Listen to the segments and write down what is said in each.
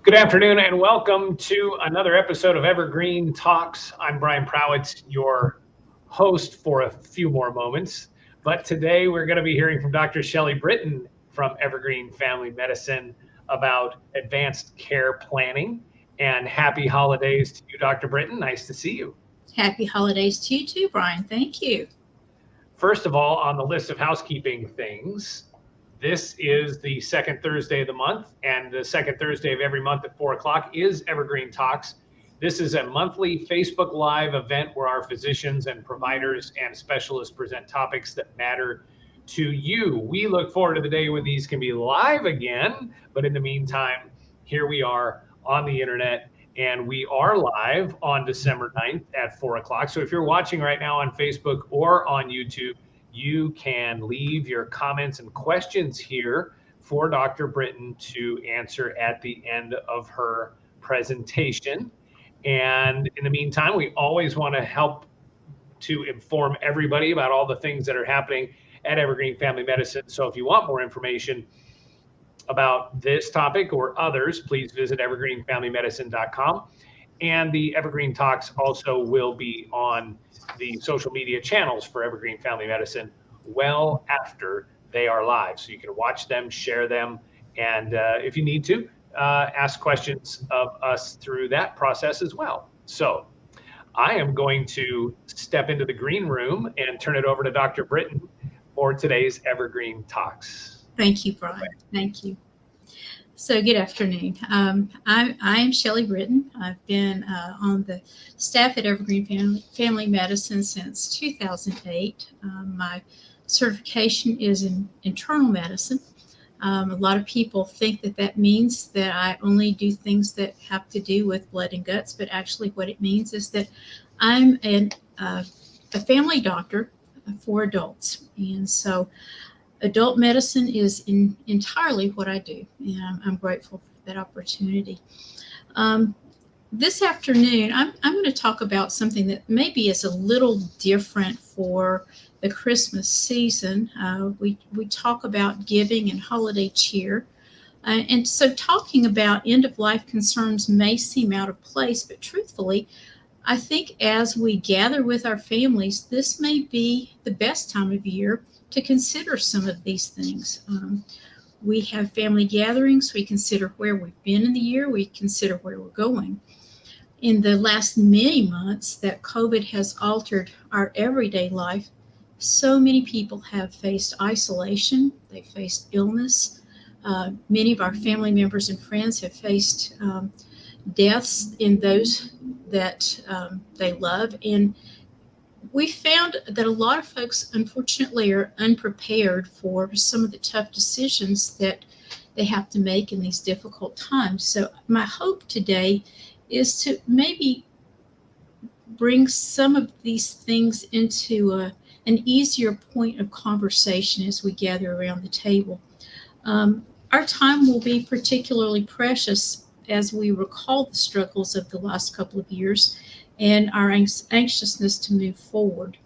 Good afternoon and welcome to another episode of Evergreen Talks. I'm Brian Prowitz, your host for a few more moments. But today we're going to be hearing from Dr. Shelley Brittain from Evergreen Family Medicine about advanced care planning. And happy holidays to you, Dr. Brittain. Nice to see you. Happy holidays to you too, Brian. Thank you. First of all, on the list of housekeeping things, this is the second Thursday of the month, and the second Thursday of every month at 4 o'clock is Evergreen Talks. This is a monthly Facebook Live event where our physicians and providers and specialists present topics that matter to you. We look forward to the day when these can be live again, but in the meantime, here we are on the internet, and we are live on December 9th at 4 o'clock. So if you're watching right now on Facebook or on YouTube, you can leave your comments and questions here for Dr. Brittain to answer at the end of her presentation. And in the meantime, we always want to help to inform everybody about all the things that are happening at Evergreen Family Medicine. So if you want more information about this topic or others, please visit evergreenfamilymedicine.com. And the Evergreen Talks also will be on the social media channels for Evergreen Family Medicine well after they are live. So you can watch them, share them, and if you need to, ask questions of us through that process as well. So I am going to step into the green room and turn it over to Dr. Brittain for today's Evergreen Talks. Thank you, Brian. Thank you. So good afternoon. I am Shelley Brittain. I've been on the staff at Evergreen Family Medicine since 2008. My certification is in internal medicine. A lot of people think that means that I only do things that have to do with blood and guts, but actually what it means is that I'm a family doctor for adults. And so adult medicine is entirely what I do, and I'm grateful for that opportunity. This afternoon, I'm going to talk about something that maybe is a little different for the Christmas season. We talk about giving and holiday cheer. And so talking about end-of-life concerns may seem out of place, but truthfully, I think as we gather with our families, this may be the best time of year to consider some of these things. We have family gatherings. We consider where we've been in the year. We consider where we're going. In the last many months that COVID has altered our everyday life, so many people have faced isolation. They've faced illness. Many of our family members and friends have faced deaths in those that they love. And we found that a lot of folks, unfortunately, are unprepared for some of the tough decisions that they have to make in these difficult times. So my hope today is to maybe bring some of these things into an easier point of conversation as we gather around the table. Our time will be particularly precious as we recall the struggles of the last couple of years and our anxiousness to move forward.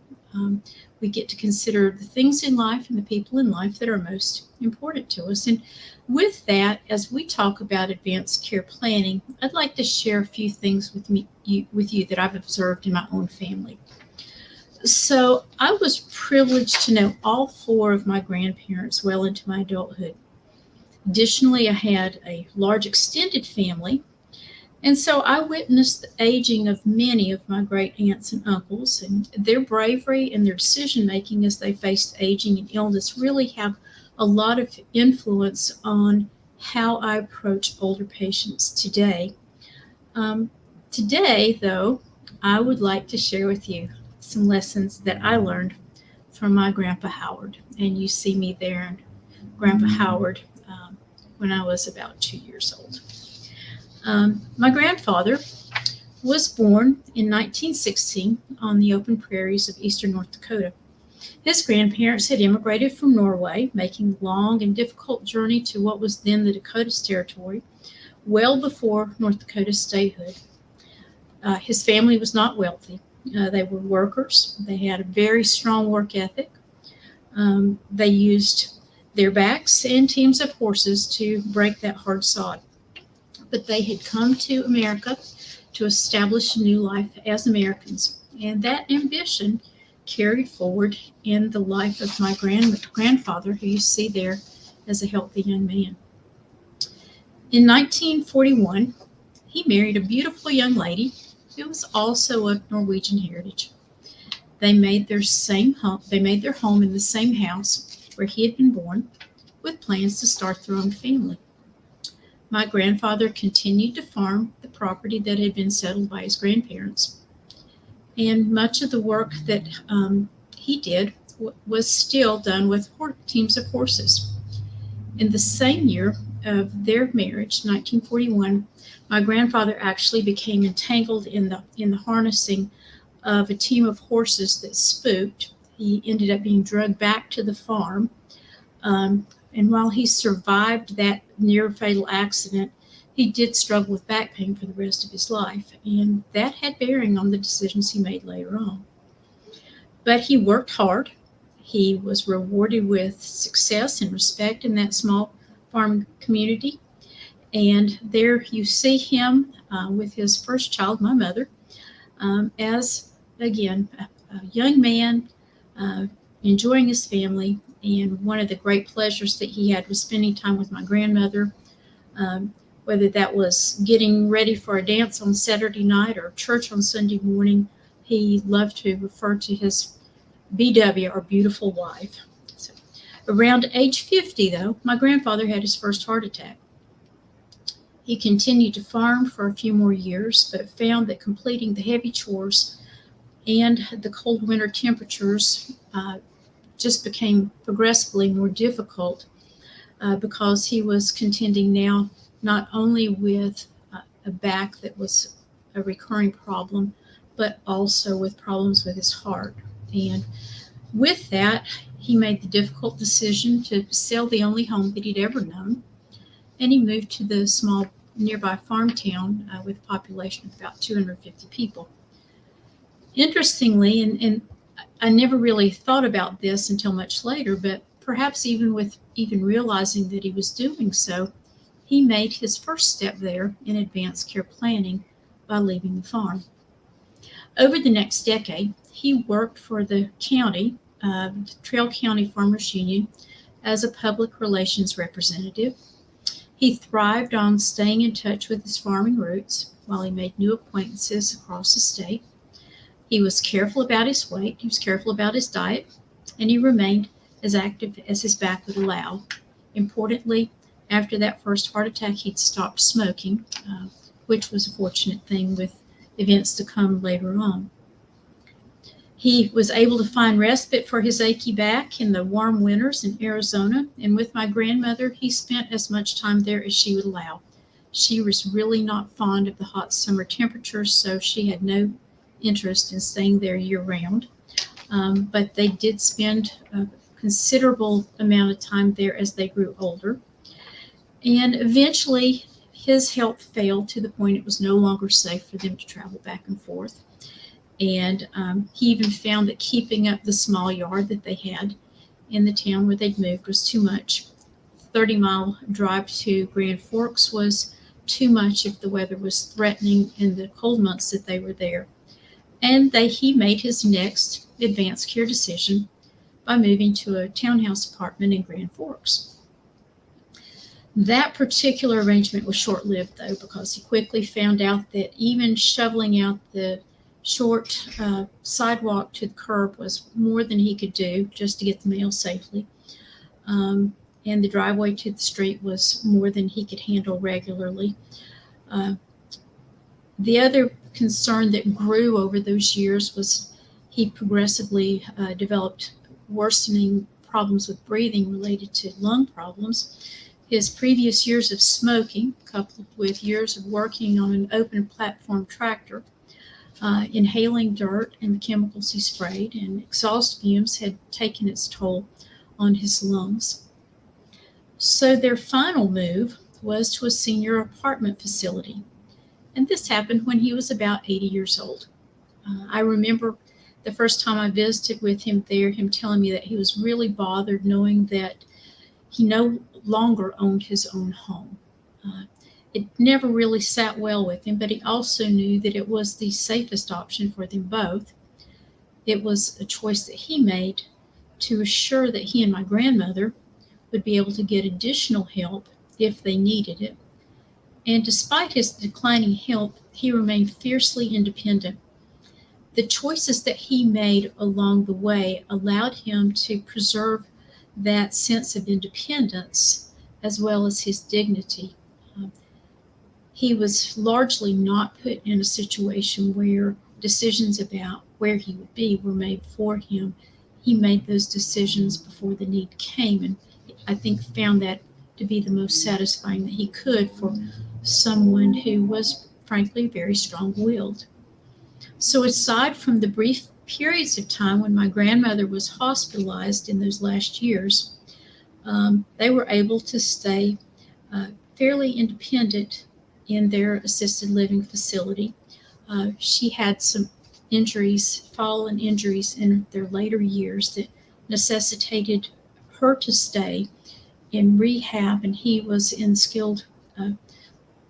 We get to consider the things in life and the people in life that are most important to us. And with that, as we talk about advanced care planning, I'd like to share a few things with you that I've observed in my own family. So I was privileged to know all four of my grandparents well into my adulthood. Additionally, I had a large extended family. And so I witnessed the aging of many of my great aunts and uncles, and their bravery and their decision-making as they faced aging and illness really have a lot of influence on how I approach older patients today. Today, though, I would like to share with you some lessons that I learned from my Grandpa Howard. And you see me there, and Grandpa Howard, when I was about 2 years old. My grandfather was born in 1916 on the open prairies of eastern North Dakota. His grandparents had immigrated from Norway, making a long and difficult journey to what was then the Dakotas Territory, well before North Dakota's statehood. His family was not wealthy. They were workers. They had a very strong work ethic. They used their backs and teams of horses to break that hard sod. but they had come to America to establish a new life as Americans. And that ambition carried forward in the life of my grandfather, who you see there as a healthy young man. In 1941, he married a beautiful young lady who was also of Norwegian heritage. They made their home in the same house where he had been born, with plans to start their own family. My grandfather continued to farm the property that had been settled by his grandparents, and much of the work that he did was still done with teams of horses. In the same year of their marriage, 1941, my grandfather actually became entangled in the harnessing of a team of horses that spooked. He ended up being drugged back to the farm. And while he survived that near fatal accident, he did struggle with back pain for the rest of his life. And that had bearing on the decisions he made later on. But he worked hard. He was rewarded with success and respect in that small farm community. And there you see him with his first child, my mother, as, again, a young man, enjoying his family. And one of the great pleasures that he had was spending time with my grandmother, whether that was getting ready for a dance on Saturday night or church on Sunday morning. He loved to refer to his BW, or beautiful wife. So, around age 50, though, my grandfather had his first heart attack. He continued to farm for a few more years, but found that completing the heavy chores and the cold winter temperatures just became progressively more difficult because he was contending now not only with a back that was a recurring problem, but also with problems with his heart. And with that, he made the difficult decision to sell the only home that he'd ever known, and he moved to the small nearby farm town with a population of about 250 people. Interestingly, and I never really thought about this until much later, but perhaps even realizing that he was doing so, he made his first step there in advanced care planning by leaving the farm. Over the next decade, he worked for the county, the Trail County Farmers Union, as a public relations representative. He thrived on staying in touch with his farming roots while he made new acquaintances across the state. He was careful about his weight, he was careful about his diet, and he remained as active as his back would allow. Importantly, after that first heart attack, he'd stopped smoking, which was a fortunate thing with events to come later on. He was able to find respite for his achy back in the warm winters in Arizona, and with my grandmother, he spent as much time there as she would allow. She was really not fond of the hot summer temperatures, so she had no interest in staying there year-round. But they did spend a considerable amount of time there as they grew older. And eventually, his health failed to the point it was no longer safe for them to travel back and forth. And he even found that keeping up the small yard that they had in the town where they'd moved was too much. 30-mile drive to Grand Forks was too much if the weather was threatening in the cold months that they were there. And he made his next advanced care decision by moving to a townhouse apartment in Grand Forks. That particular arrangement was short-lived, though, because he quickly found out that even shoveling out the short sidewalk to the curb was more than he could do just to get the mail safely. And the driveway to the street was more than he could handle regularly. The other concern that grew over those years was he progressively developed worsening problems with breathing related to lung problems. His previous years of smoking, coupled with years of working on an open platform tractor, inhaling dirt and the chemicals he sprayed, and exhaust fumes had taken its toll on his lungs. So their final move was to a senior apartment facility. And this happened when he was about 80 years old. I remember the first time I visited with him there, him telling me that he was really bothered knowing that he no longer owned his own home. it never really sat well with him, but he also knew that it was the safest option for them both. It was a choice that he made to assure that he and my grandmother would be able to get additional help if they needed it. And despite his declining health, he remained fiercely independent. The choices that he made along the way allowed him to preserve that sense of independence as well as his dignity. He was largely not put in a situation where decisions about where he would be were made for him. He made those decisions before the need came, and I think found that to be the most satisfying that he could for someone who was frankly very strong-willed. So aside from the brief periods of time when my grandmother was hospitalized in those last years, they were able to stay fairly independent in their assisted living facility. She had some fallen injuries in their later years that necessitated her to stay in rehab, and he was in skilled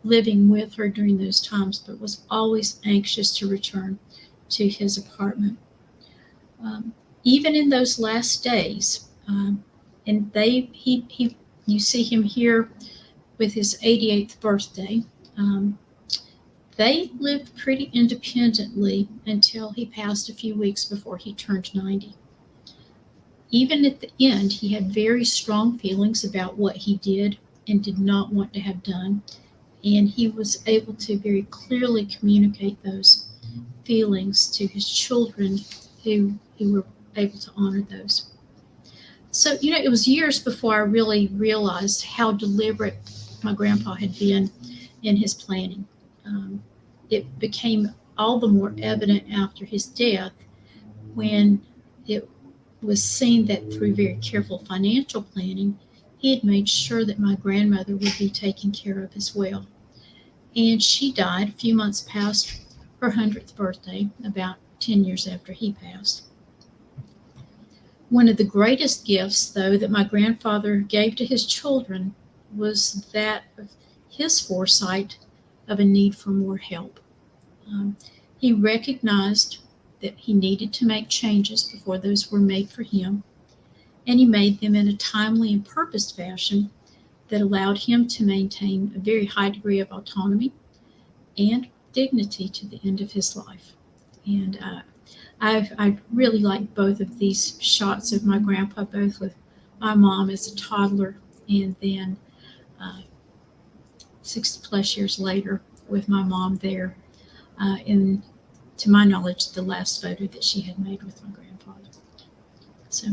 living with her during those times, but was always anxious to return to his apartment. Even in those last days, and you see him here with his 88th birthday. They lived pretty independently until he passed a few weeks before he turned 90. Even at the end, he had very strong feelings about what he did and did not want to have done, and he was able to very clearly communicate those feelings to his children who were able to honor those. So, it was years before I really realized how deliberate my grandpa had been in his planning. It became all the more evident after his death when it was seen that through very careful financial planning, he had made sure that my grandmother would be taken care of as well. And she died a few months past her 100th birthday, about 10 years after he passed. One of the greatest gifts, though, that my grandfather gave to his children was that of his foresight of a need for more help. He recognized that he needed to make changes before those were made for him, and he made them in a timely and purposed fashion that allowed him to maintain a very high degree of autonomy and dignity to the end of his life. And I really like both of these shots of my grandpa, both with my mom as a toddler and then 60 plus years later with my mom there in, to my knowledge, the last photo that she had made with my grandfather. So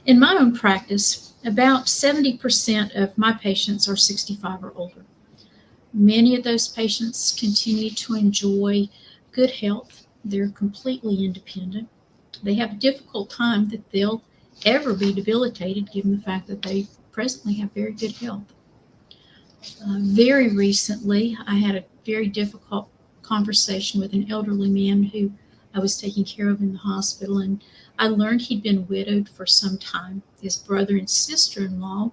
in my own practice, about 70% of my patients are 65 or older. Many of those patients continue to enjoy good health. They're completely independent. They have a difficult time that they'll ever be debilitated given the fact that they presently have very good health. Very recently, I had a very difficult conversation with an elderly man who I was taking care of in the hospital, and I learned he'd been widowed for some time. His brother and sister-in-law,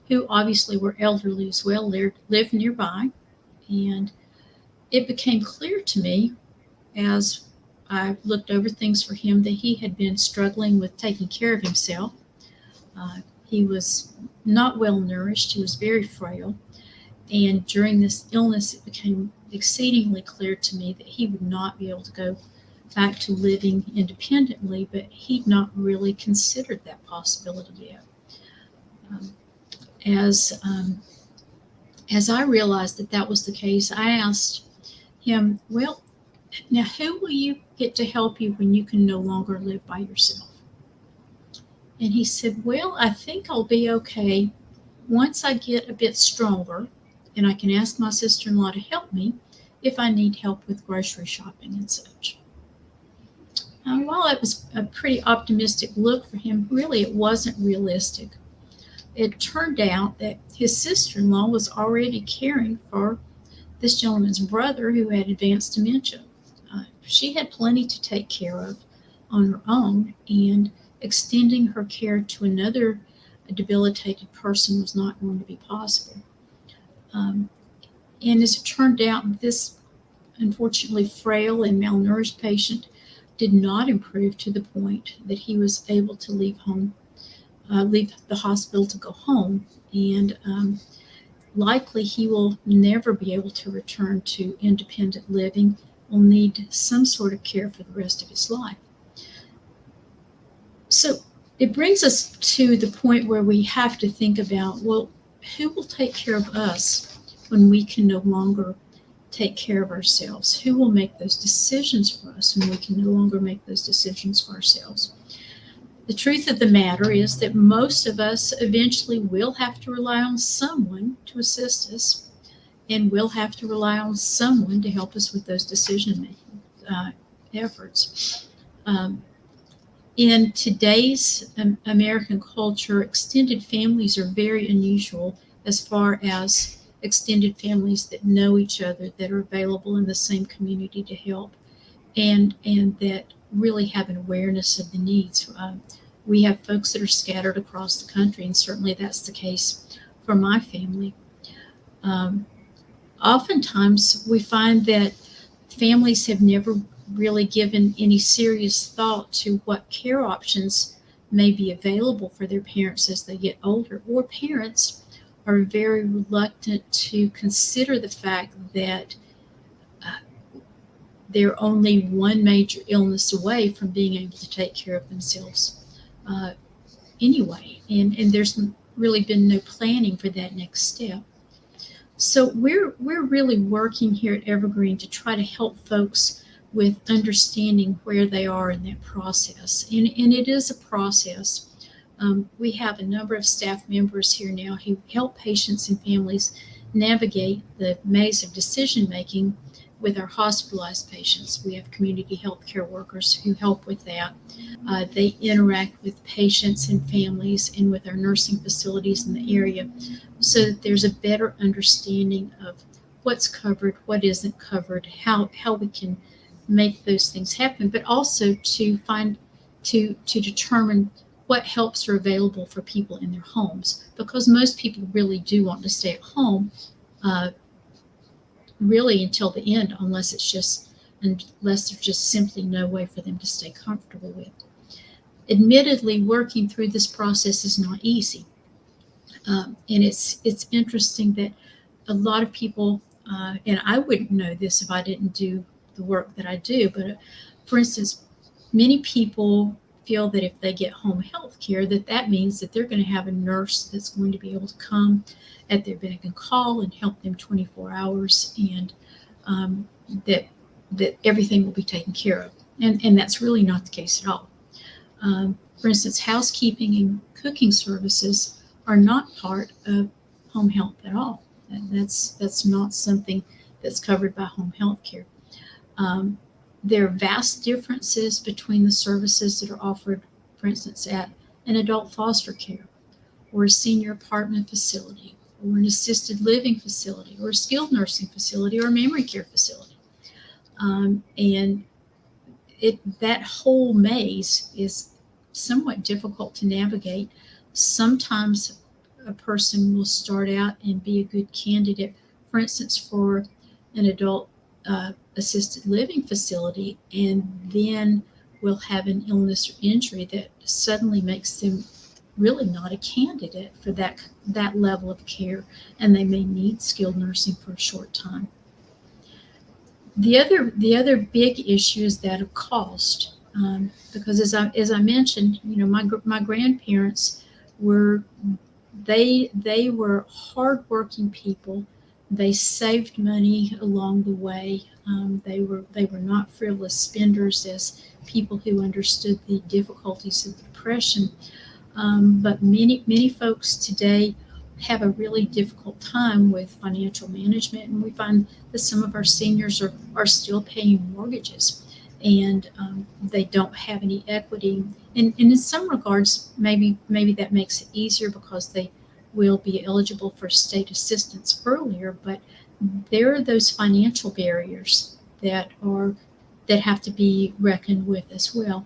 who obviously were elderly as well, lived nearby, and it became clear to me as I looked over things for him that he had been struggling with taking care of himself. He was not well nourished. He was very frail. And during this illness, it became exceedingly clear to me that he would not be able to go back to living independently, but he'd not really considered that possibility yet. As I realized that that was the case, I asked him, well, now who will you get to help you when you can no longer live by yourself? And he said, well, I think I'll be okay once I get a bit stronger and I can ask my sister-in-law to help me if I need help with grocery shopping and such. Now, while it was a pretty optimistic look for him, really it wasn't realistic. It turned out that his sister-in-law was already caring for this gentleman's brother who had advanced dementia. She had plenty to take care of on her own, and extending her care to another debilitated person was not going to be possible. And as it turned out, this unfortunately frail and malnourished patient did not improve to the point that he was able to leave the hospital to go home. And likely he will never be able to return to independent living, will need some sort of care for the rest of his life. So it brings us to the point where we have to think about, well, who will take care of us when we can no longer take care of ourselves? Who will make those decisions for us when we can no longer make those decisions for ourselves? The truth of the matter is that most of us eventually will have to rely on someone to assist us, and we'll have to rely on someone to help us with those decision-making efforts. In today's American culture, extended families are very unusual as far as extended families that know each other, that are available in the same community to help, and that really have an awareness of the needs. We have folks that are scattered across the country, and certainly that's the case for my family. Oftentimes, we find that families have never really given any serious thought to what care options may be available for their parents as they get older, or parents are very reluctant to consider the fact that they're only one major illness away from being able to take care of themselves anyway. And there's really been no planning for that next step. So we're really working here at Evergreen to try to help folks with understanding where they are in that process. And it is a process. We have a number of staff members here now who help patients and families navigate the maze of decision-making with our hospitalized patients. We have community health care workers who help with that. They interact with patients and families and with our nursing facilities in the area so that there's a better understanding of what's covered, what isn't covered, how we can make those things happen, but also to determine what helps are available for people in their homes, because most people really do want to stay at home really until the end, unless there's just simply no way for them to stay comfortable with. Admittedly, working through this process is not easy. And it's interesting that a lot of people, and I wouldn't know this if I didn't do the work that I do, but for instance, many people feel that if they get home health care, that means that they're going to have a nurse that's going to be able to come at their beck and call and help them 24 hours, and that everything will be taken care of. And that's really not the case at all. For instance, housekeeping and cooking services are not part of home health at all. That's not something that's covered by home health care. There are vast differences between the services that are offered, for instance, at an adult foster care, or a senior apartment facility, or an assisted living facility, or a skilled nursing facility, or a memory care facility. And that whole maze is somewhat difficult to navigate. Sometimes a person will start out and be a good candidate, for instance, for an adult assisted living facility, and then will have an illness or injury that suddenly makes them really not a candidate for that level of care, and they may need skilled nursing for a short time. The other big issue is that of cost, because as I mentioned, my grandparents were hardworking people. They saved money along the way. They were not frivolous spenders as people who understood the difficulties of the Depression. But many folks today have a really difficult time with financial management, and we find that some of our seniors are still paying mortgages, and they don't have any equity. And in some regards, maybe that makes it easier because they will be eligible for state assistance earlier, but there are those financial barriers that have to be reckoned with as well.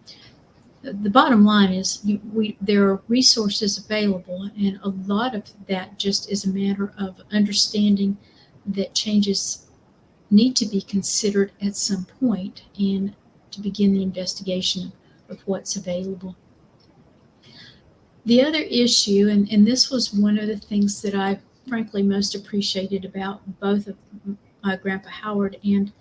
The bottom line is there are resources available, and a lot of that just is a matter of understanding that changes need to be considered at some point and to begin the investigation of what's available. The other issue, and this was one of the things that I frankly most appreciated about both of my Grandpa Howard and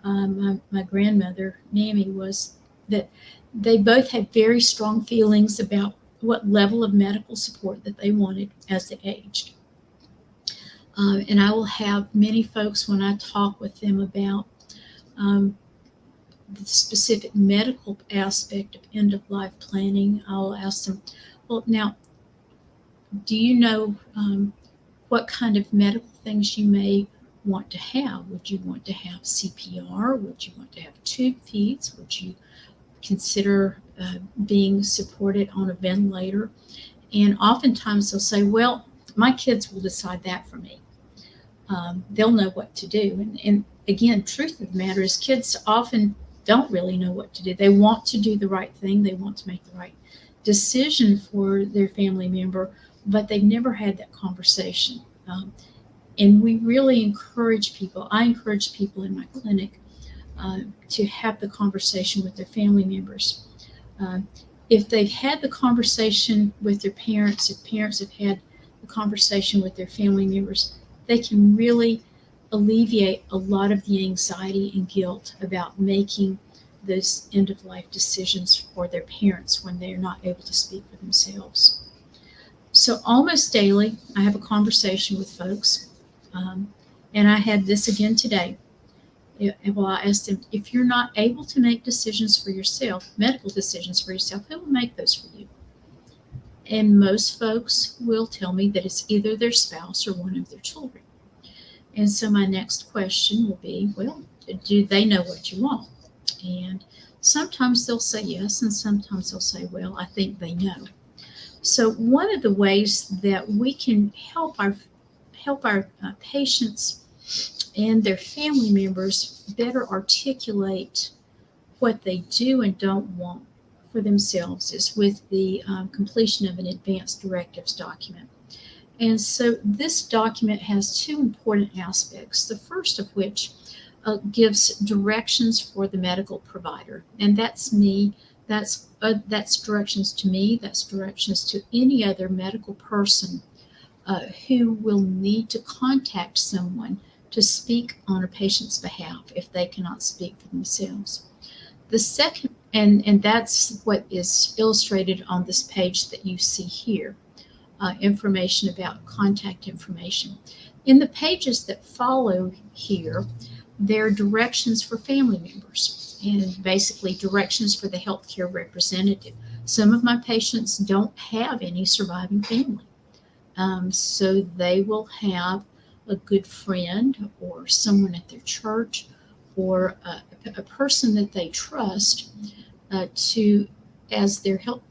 my grandmother, Mammy, was that they both had very strong feelings about what level of medical support that they wanted as they aged. And I will have many folks, when I talk with them about the specific medical aspect of end-of-life planning, I'll ask them, well, now, do you know what kind of medical things you may want to have? Would you want to have CPR? Would you want to have tube feeds? Would you consider being supported on a ventilator? And oftentimes they'll say, well, my kids will decide that for me. They'll know what to do. And again, truth of the matter is kids often don't really know what to do. They want to do the right thing. They want to make the right decision for their family member, but they've never had that conversation. And we really encourage people, I encourage people in my clinic to have the conversation with their family members. If they've had the conversation with their parents, if parents have had the conversation with their family members, they can really alleviate a lot of the anxiety and guilt about making those end-of-life decisions for their parents when they're not able to speak for themselves. So almost daily, I have a conversation with folks, and I had this again today. Well, I asked them, if you're not able to make decisions for yourself, medical decisions for yourself, who will make those for you? And most folks will tell me that it's either their spouse or one of their children. And so my next question will be, well, do they know what you want? And sometimes they'll say yes, and sometimes they'll say, well, I think they know. So one of the ways that we can help our patients and their family members better articulate what they do and don't want for themselves is with the completion of an advanced directives document. And so this document has two important aspects, the first of which gives directions for the medical provider. And that's me. That's directions to me. That's directions to any other medical person who will need to contact someone to speak on a patient's behalf if they cannot speak for themselves. The second, and that's what is illustrated on this page that you see here, information about contact information. In the pages that follow here, there are directions for family members and basically directions for the healthcare representative. Some of my patients don't have any surviving family. So they will have a good friend or someone at their church or a person that they trust as their health,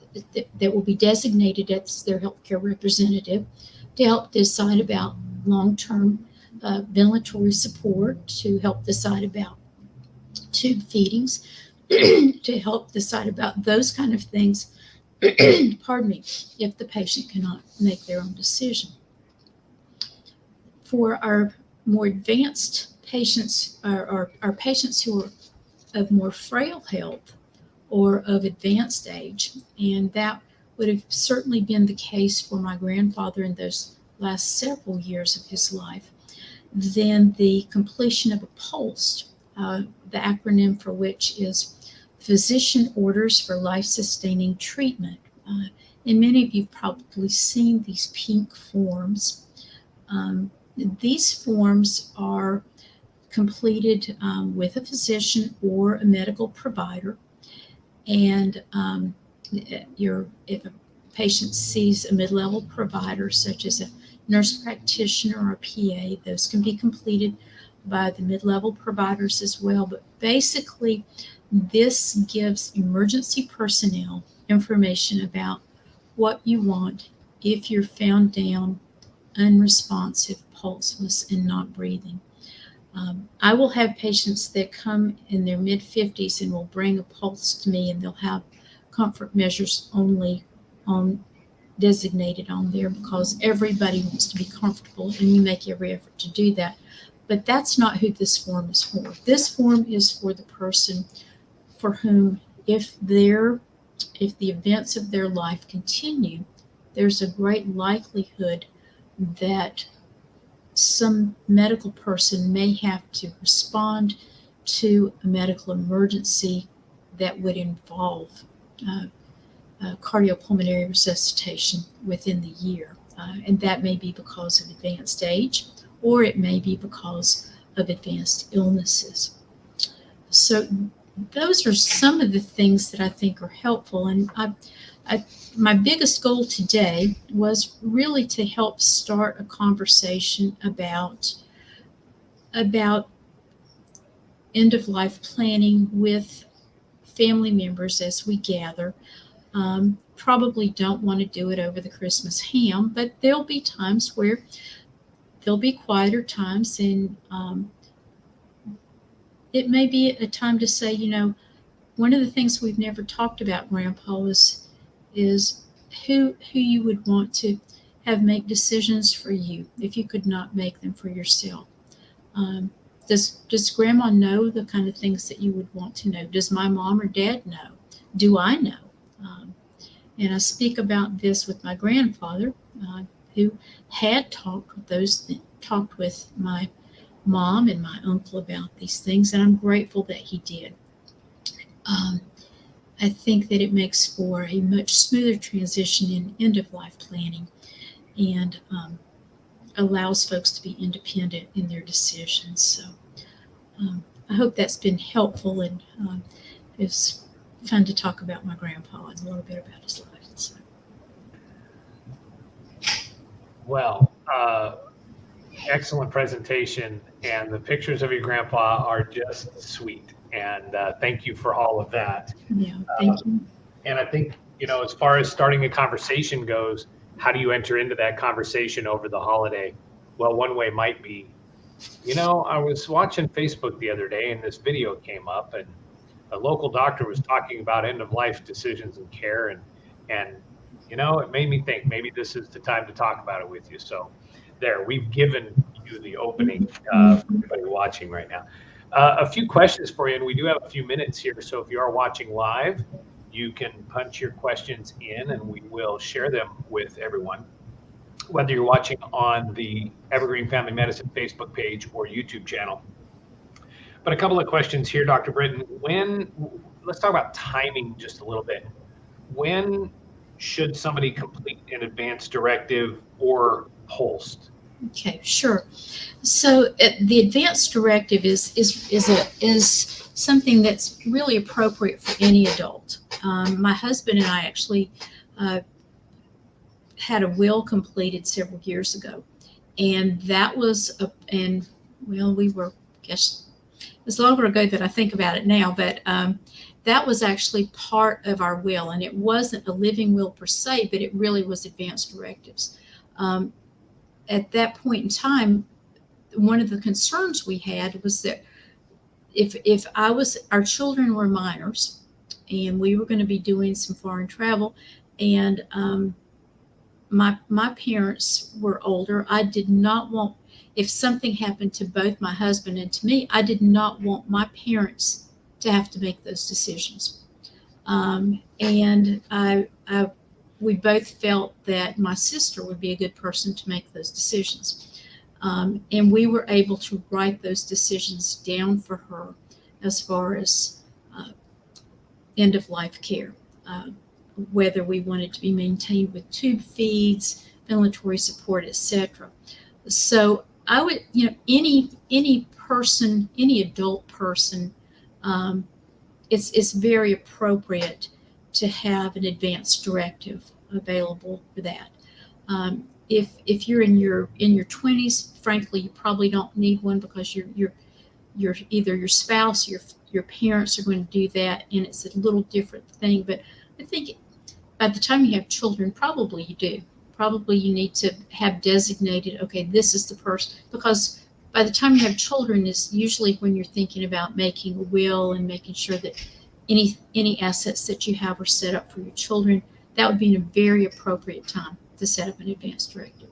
that will be designated as their healthcare representative to help decide about long-term ventilatory support, to help decide about tube feedings, to help decide about those kind of things, pardon me, if the patient cannot make their own decision. For our more advanced patients, our patients who are of more frail health or of advanced age, and that would have certainly been the case for my grandfather in those last several years of his life, then the completion of a POLST, the acronym for which is Physician Orders for Life-Sustaining Treatment. And many of you have probably seen these pink forms. These forms are completed with a physician or a medical provider. And if a patient sees a mid-level provider, such as a nurse practitioner or a PA, those can be completed by the mid-level providers as well. But basically, this gives emergency personnel information about what you want if you're found down unresponsive, pulseless, and not breathing. I will have patients that come in their mid-50s and will bring a pulse to me, and they'll have comfort measures only designated on there because everybody wants to be comfortable, and we make every effort to do that. But that's not who this form is for. This form is for the person for whom, if the events of their life continue, there's a great likelihood that some medical person may have to respond to a medical emergency that would involve cardiopulmonary resuscitation within the year. And that may be because of advanced age, or it may be because of advanced illnesses. So those are some of the things that I think are helpful. And my biggest goal today was really to help start a conversation about end-of-life planning with family members as we gather. Probably don't want to do it over the Christmas ham, but there'll be times where there'll be quieter times, and it may be a time to say, one of the things we've never talked about, Grandpa, is who you would want to have make decisions for you if you could not make them for yourself. Does Grandma know the kind of things that you would want to know? Does my mom or dad know? Do I know? And I speak about this with my grandfather, who had talked with my mom and my uncle about these things, and I'm grateful that he did. I think that it makes for a much smoother transition in end-of-life planning, and allows folks to be independent in their decisions. So I hope that's been helpful, and it's fun to talk about my grandpa and a little bit about his life. So. Well, excellent presentation, and the pictures of your grandpa are just sweet. And thank you for all of that. Yeah, thank you. And I think, as far as starting a conversation goes, how do you enter into that conversation over the holiday? Well, one way might be, I was watching Facebook the other day and this video came up, and a local doctor was talking about end-of-life decisions and care. And it made me think maybe this is the time to talk about it with you. So we've given you the opening for everybody watching right now. A few questions for you, and we do have a few minutes here. So if you are watching live, you can punch your questions in and we will share them with everyone, whether you're watching on the Evergreen Family Medicine Facebook page or YouTube channel. But a couple of questions here, Dr. Brittain. Let's talk about timing just a little bit. When should somebody complete an advanced directive or post? Okay, sure. So the advanced directive is something that's really appropriate for any adult. My husband and I actually had a will completed several years ago, and that was we were, guess it's longer ago than I think about it now, but that was actually part of our will, and it wasn't a living will per se, but it really was advanced directives. At that point in time, one of the concerns we had was that if our children were minors and we were going to be doing some foreign travel, and my parents were older, I did not want, if something happened to both my husband and to me, I did not want my parents to have to make those decisions. And we both felt that my sister would be a good person to make those decisions. And we were able to write those decisions down for her as far as end-of-life care, whether we wanted to be maintained with tube feeds, ventilatory support, etc. So I would, any person, any adult person, it's very appropriate to have an advanced directive available for that. If you're in your 20s, frankly, you probably don't need one because you're either your spouse, your parents are going to do that, and it's a little different thing. But I think by the time you have children, probably you do. Probably you need to have designated, okay, this is the person, because by the time you have children is usually when you're thinking about making a will and making sure that any assets that you have are set up for your children. That would be in a very appropriate time to set up an advanced directive.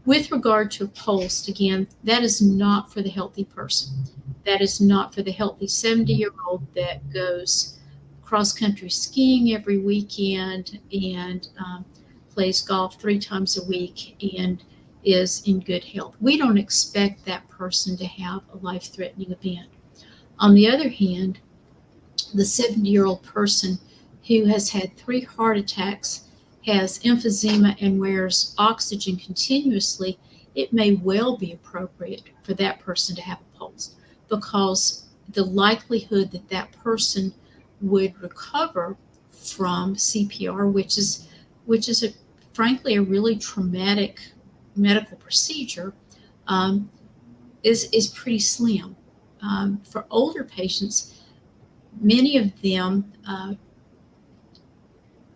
With regard to a post, again, that is not for the healthy person. That is not for the healthy 70-year-old that goes cross-country skiing every weekend and plays golf 3 times a week and is in good health. We don't expect that person to have a life-threatening event. On the other hand, the 70-year-old person who has had 3 heart attacks, has emphysema, and wears oxygen continuously, it may well be appropriate for that person to have a pulse, because the likelihood that that person would recover from CPR, which is frankly a really traumatic medical procedure, is pretty slim. For older patients, many of them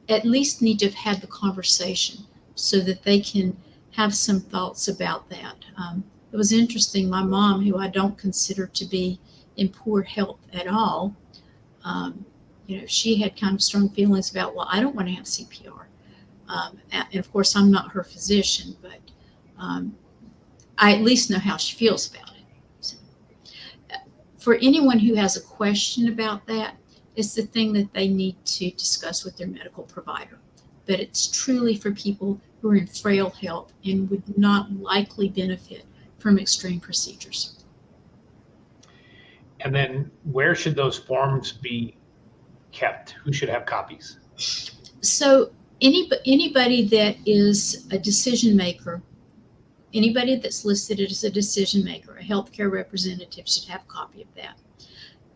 at least need to have had the conversation so that they can have some thoughts about that. It was interesting, my mom, who I don't consider to be in poor health at all, she had kind of strong feelings about, well, I don't want to have CPR. And of course, I'm not her physician, but I at least know how she feels about it. So, for anyone who has a question about that, it's the thing that they need to discuss with their medical provider. But it's truly for people who are in frail health and would not likely benefit from extreme procedures. And then where should those forms be kept? Who should have copies? So anybody that is a decision maker, anybody that's listed as a decision maker, a healthcare representative, should have a copy of that.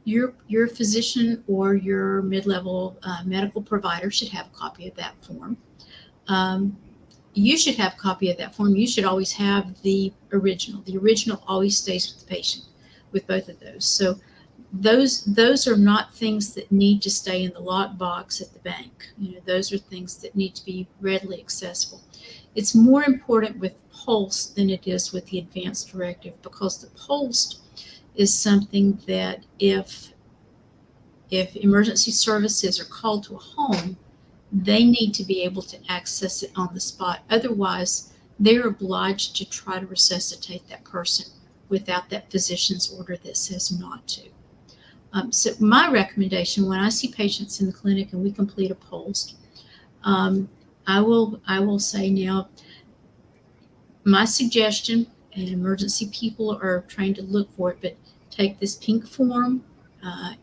Your physician or your mid-level medical provider should have a copy of that form. You should have a copy of that form. You should always have the original. The original always stays with the patient, with both of those. So those are not things that need to stay in the lockbox at the bank. Those are things that need to be readily accessible. It's more important with POLST than it is with the advanced directive, because the POLST is something that if emergency services are called to a home, they need to be able to access it on the spot. Otherwise, they're obliged to try to resuscitate that person without that physician's order that says not to. So my recommendation when I see patients in the clinic and we complete a POLST, I will say now, my suggestion, and emergency people are trained to look for it, but take this pink form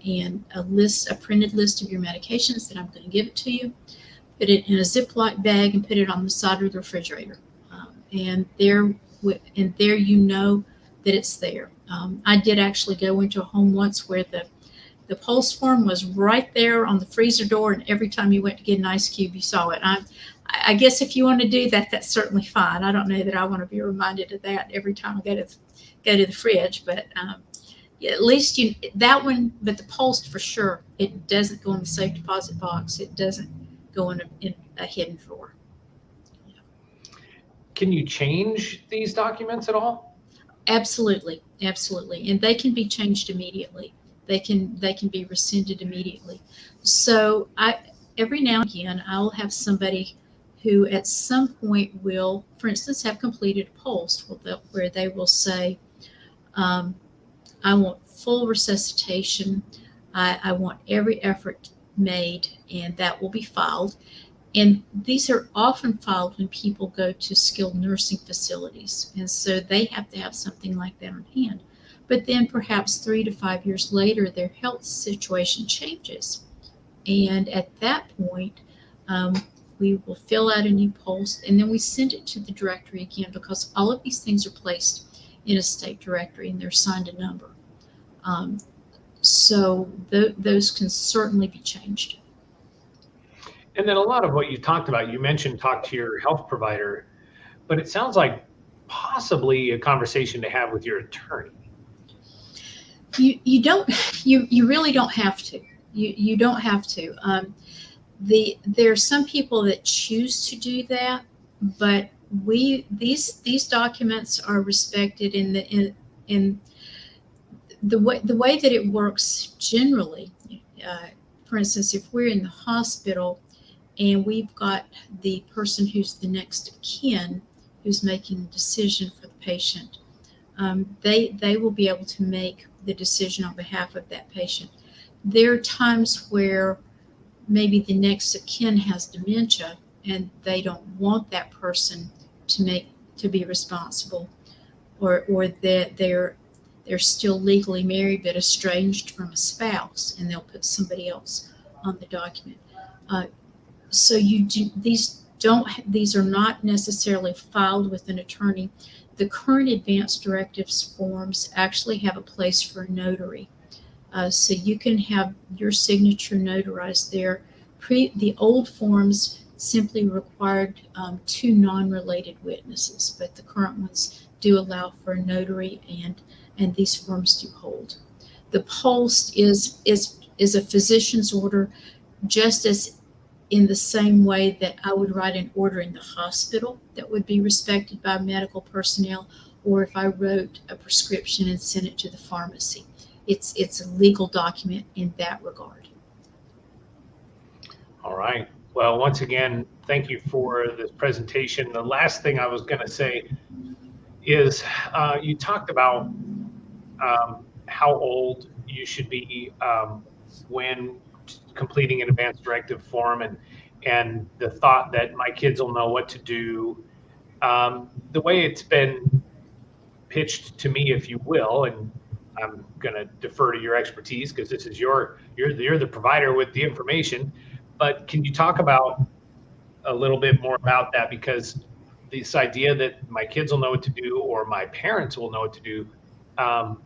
and a printed list of your medications that I'm going to give it to you, put it in a Ziploc bag and put it on the side of the refrigerator. And there you know that it's there. I did actually go into a home once where the POLST form was right there on the freezer door, and every time you went to get an ice cube, you saw it. I guess if you want to do that, that's certainly fine. I don't know that I want to be reminded of that every time I go to the fridge, but at least that one. But the POLST, for sure, it doesn't go in the safe deposit box. It doesn't go in a hidden drawer. Can you change these documents at all? Absolutely, and they can be changed immediately. They can be rescinded immediately. So every now and again, I'll have somebody who at some point will, for instance, have completed a POLST where they will say, I want full resuscitation. I want every effort made, and that will be filed. And these are often filed when people go to skilled nursing facilities. And so they have to have something like that on hand. But then perhaps 3 to 5 years later, their health situation changes. And at that point, we will fill out a new POLST, and then we send it to the directory again, because all of these things are placed in a state directory and they're assigned a number. So those can certainly be changed. And then a lot of what you talked about, you mentioned talk to your health provider, but it sounds like possibly a conversation to have with your attorney. You really don't have to. You don't have to. There are some people that choose to do that, but these documents are respected in the way that it works generally. For instance, if we're in the hospital and we've got the person who's the next of kin who's making the decision for the patient. They will be able to make the decision on behalf of that patient. There are times where maybe the next of kin has dementia and they don't want that person to be responsible, or that they're still legally married but estranged from a spouse, and they'll put somebody else on the document. So these are not necessarily filed with an attorney. The current advanced directives forms actually have a place for a notary. So you can have your signature notarized there. The old forms simply required 2 non-related witnesses, but the current ones do allow for a notary, and these forms do hold. The post is a physician's order, just as in the same way that I would write an order in the hospital that would be respected by medical personnel, or if I wrote a prescription and sent it to the pharmacy. It's a legal document in that regard. All right. Well, once again, thank you for this presentation. The last thing I was going to say is you talked about how old you should be when completing an advanced directive form, and the thought that my kids will know what to do. The way it's been pitched to me, if you will, and I'm going to defer to your expertise because this is you're the provider with the information. But can you talk about a little bit more about that? Because this idea that my kids will know what to do or my parents will know what to do, an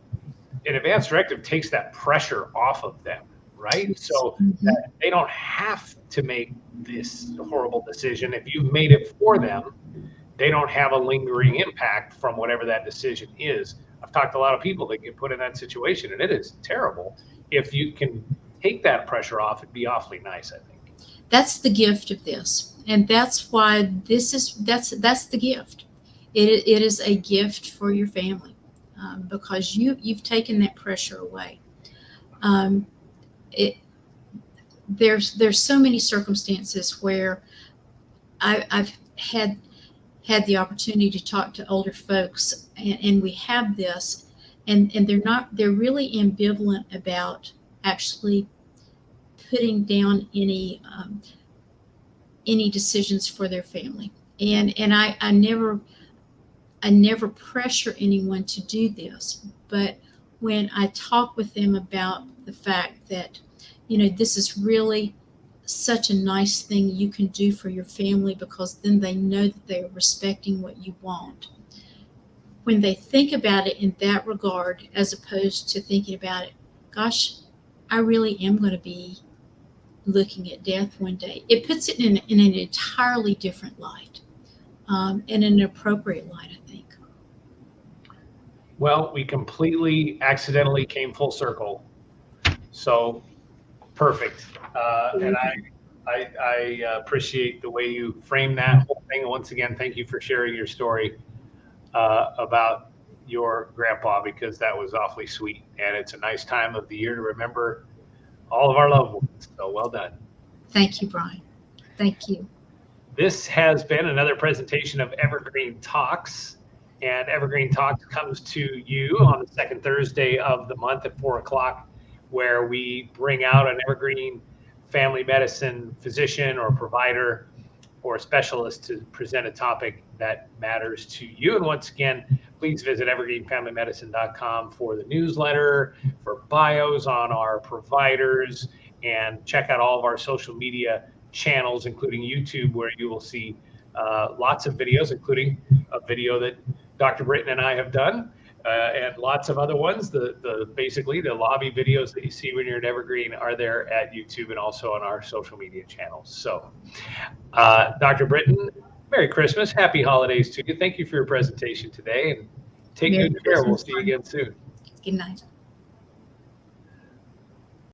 advanced directive takes that pressure off of them, right? So that they don't have to make this horrible decision. If you've made it for them, they don't have a lingering impact from whatever that decision is. I've talked to a lot of people that get put in that situation, and it is terrible. If you can take that pressure off, it'd be awfully nice, I think. That's the gift of this, and that's why that's the gift. It is a gift for your family, because you've taken that pressure away. There's so many circumstances where I've had the opportunity to talk to older folks, and we have this, and they're really ambivalent about actually putting down any decisions for their family, and I never pressure anyone to do this, but when I talk with them about the fact that this is really such a nice thing you can do for your family, because then they know that they are respecting what you want. When they think about it in that regard, as opposed to thinking about it, gosh, I really am going to be looking at death one day, it puts it in an entirely different light, and an appropriate light, I think. Well, we completely accidentally came full circle. So perfect. And I appreciate the way you frame that whole thing. Once again, thank you for sharing your story about your grandpa, because that was awfully sweet. And it's a nice time of the year to remember all of our loved ones. So well done. Thank you, Brian. Thank you. This has been another presentation of Evergreen Talks. And Evergreen Talks comes to you on the second Thursday of the month at 4 o'clock, where we bring out an Evergreen Family Medicine physician or provider or specialist to present a topic that matters to you. And once again, please visit evergreenfamilymedicine.com for the newsletter, for bios on our providers, and check out all of our social media channels, including YouTube, where you will see lots of videos, including a video that Dr. Brittain and I have done, and lots of other ones. Basically the lobby videos that you see when you're at Evergreen are there at YouTube and also on our social media channels. So Dr. Brittain, Merry Christmas, Happy Holidays to you. Thank you for your presentation today, and take good care. We'll see you again soon. Good night.